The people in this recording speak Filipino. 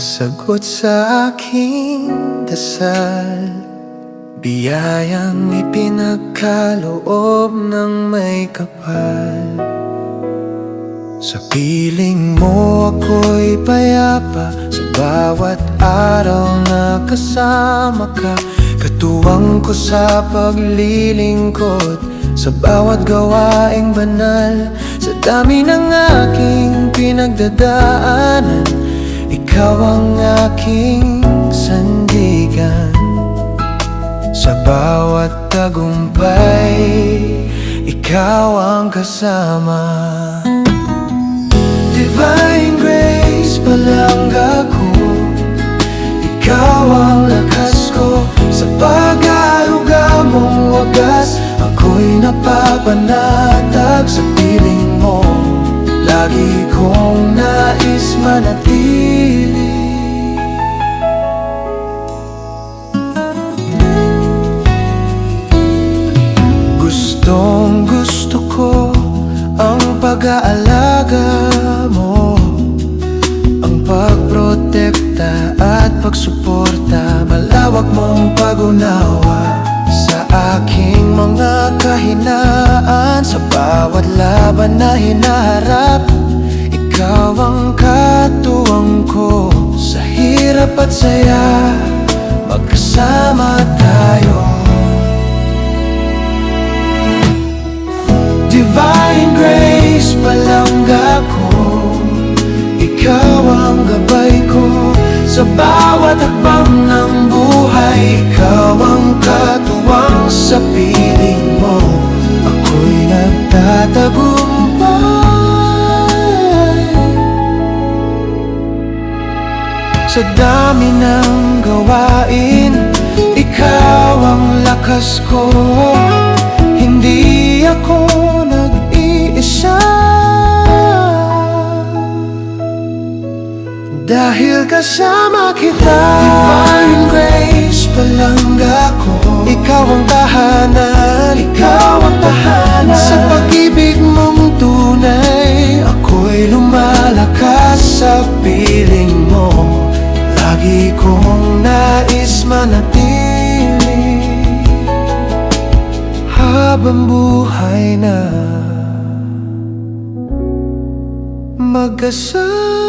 sagot sa aking dasal, biyayang ipinagkaloob ng may kapal. Sa piling mo ako'y payapa, sa bawat araw na kasama ka. Katuwang ko sa paglilingkod, sa bawat gawaing banal. Sa dami ng aking pinagdadaanan, ikaw ang aking sandigan. Sa bawat tagumpay, ikaw ang kasama. Divine grace, palangga ko, ikaw ang lakas ko. Sa pag-aaruga mong wagas, ako'y napapanatag sa piling mo. Lagi kong nais manatili. Gustong gusto ko ang pag-aalaga mo, ang pagprotekta at pagsuporta. Malawak mong pag-unawa sa aking mga kahinaan. Sa bawat laban na hinaharap, ikaw ang katuwang ko. Sa hirap at saya, magkasama tayo. Divine grace, palangga ko, ikaw ang gabay ko. Sa bawat hakbang ng buhay, ikaw ang katuwang sa piling mo. Ako'y nagtatagumpay. Sa dami ng gawain, ikaw ang lakas ko. Hindi ako nag-iisa, dahil kasama kita. Divine grace, palangga ko, ikaw ang tahanan, ikaw ang tahanan. Sa pag-ibig mong tunay, ako'y lumalakas sa piling mo. Lagi kong nais manatili habang buhay na mag-asa.